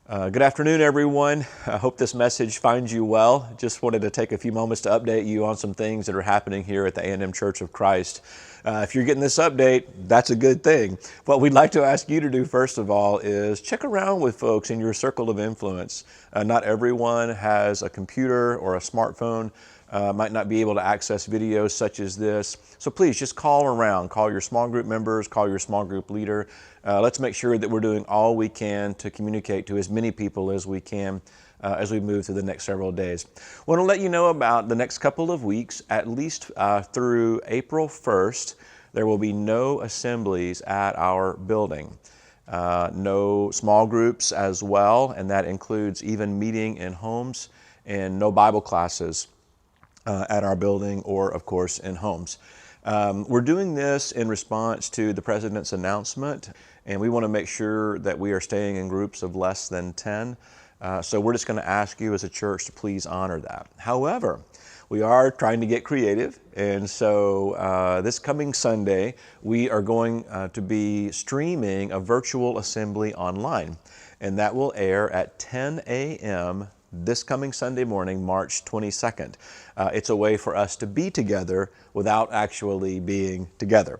Good afternoon, everyone. I hope this message finds you well. Just wanted to take a few moments to update you on some things that are happening here at the A&M Church of Christ. If you're getting this update, that's a good thing. What we'd like to ask you to do, first of all, is check around with folks in your circle of influence. Not everyone has a computer or a smartphone, might not be able to access videos such as this. So please just call around, call your small group members, call your small group leader. Let's make sure that we're doing all we can to communicate to as many people as we can as we move through the next several days. I want to let you know about the next couple of weeks, at least through April 1st, there will be no assemblies at our building. No small groups as well, and that includes even meeting in homes, and no Bible classes at our building or, of course, in homes. We're doing this in response to the President's announcement, and we want to make sure that we are staying in groups of less than 10. So we're just going to ask you as a church to please honor that. However, we are trying to get creative, and so this coming Sunday, we are going to be streaming a virtual assembly online, and that will air at 10 a.m. this coming Sunday morning, March 22nd. It's a way for us to be together without actually being together.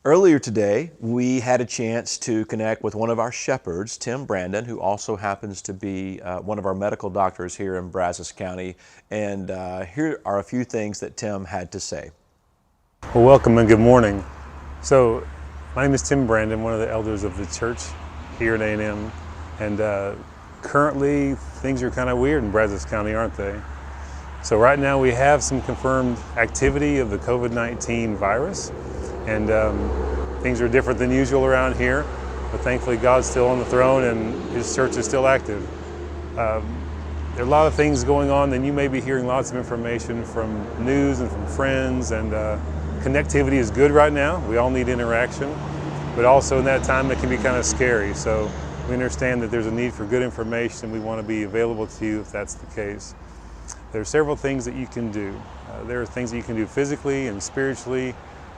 Earlier today, we had a chance to connect with one of our shepherds, Tim Brandon, who also happens to be one of our medical doctors here in Brazos County. And here are a few things that Tim had to say. Well, welcome and good morning. So, my name is Tim Brandon, one of the elders of the church here at A&M. And currently, things are kind of weird in Brazos County, aren't they? So right now we have some confirmed activity of the COVID-19 virus, and things are different than usual around here, but thankfully God's still on the throne and His church is still active. There are a lot of things going on, and you may be hearing lots of information from news and from friends, and connectivity is good right now. We all need interaction, but also in that time it can be kind of scary. So we understand that there's a need for good information. We want to be available to you if that's the case. There are several things that you can do. There are things that you can do physically and spiritually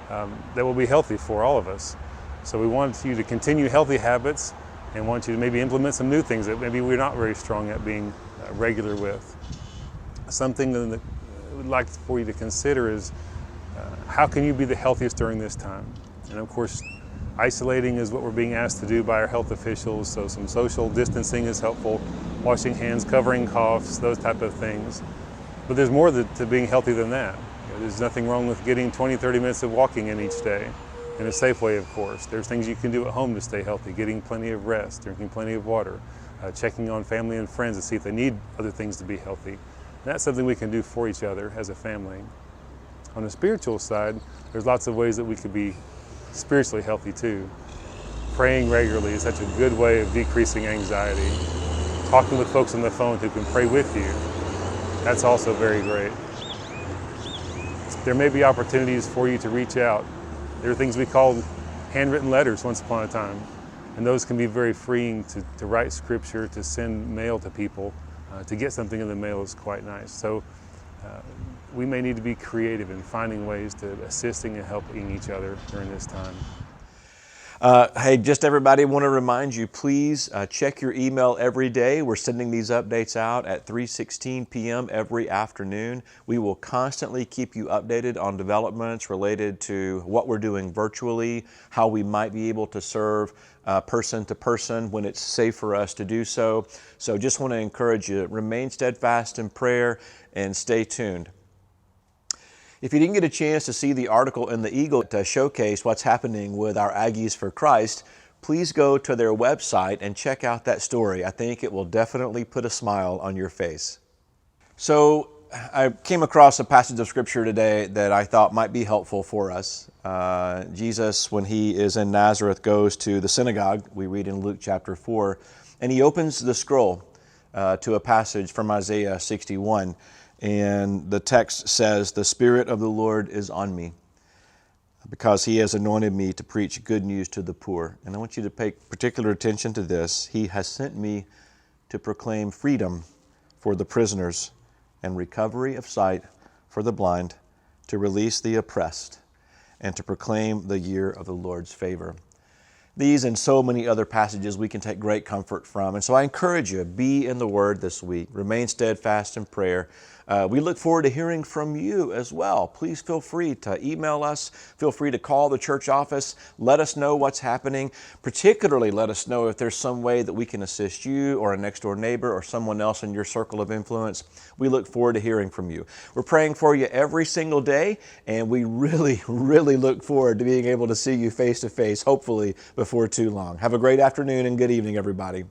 that will be healthy for all of us. So we want you to continue healthy habits and want you to maybe implement some new things that maybe we're not very strong at being regular with. Something that we'd like for you to consider is how can you be the healthiest during this time? And of course, isolating is what we're being asked to do by our health officials, so some social distancing is helpful, washing hands, covering coughs, those type of things. But there's more to being healthy than that. There's nothing wrong with getting 20, 30 minutes of walking in each day, in a safe way, of course. There's things you can do at home to stay healthy, getting plenty of rest, drinking plenty of water, checking on family and friends to see if they need other things to be healthy. And that's something we can do for each other as a family. On the spiritual side, there's lots of ways that we could be spiritually healthy too. Praying regularly is such a good way of decreasing anxiety. Talking with folks on the phone who can pray with you, that's also very great. There may be opportunities for you to reach out. There are things we called handwritten letters once upon a time, and those can be very freeing to write scripture, to send mail to people. To get something in the mail is quite nice. So we may need to be creative in finding ways to assisting and helping each other during this time. Hey, just everybody, want to remind you, please check your email every day. We're sending these updates out at 3:16 p.m. every afternoon. We will constantly keep you updated on developments related to what we're doing virtually, how we might be able to serve person to person when it's safe for us to do so. So just want to encourage you, remain steadfast in prayer and stay tuned. If you didn't get a chance to see the article in the Eagle to showcase what's happening with our Aggies for Christ, please go to their website and check out that story. I think it will definitely put a smile on your face. So I came across a passage of Scripture today that I thought might be helpful for us. Jesus, when he is in Nazareth, goes to the synagogue, we read in Luke chapter 4, and he opens the scroll to a passage from Isaiah 61. And the text says, "The Spirit of the Lord is on me, because He has anointed me to preach good news to the poor." And I want you to pay particular attention to this. "He has sent me to proclaim freedom for the prisoners and recovery of sight for the blind, to release the oppressed, and to proclaim the year of the Lord's favor." These and so many other passages we can take great comfort from. And so I encourage you, be in the Word this week. Remain steadfast in prayer. We look forward to hearing from you as well. Please feel free to email us. Feel free to call the church office. Let us know what's happening. Particularly, let us know if there's some way that we can assist you or a next door neighbor or someone else in your circle of influence. We look forward to hearing from you. We're praying for you every single day, and we really, really look forward to being able to see you face to face, hopefully before too long. Have a great afternoon and good evening, everybody.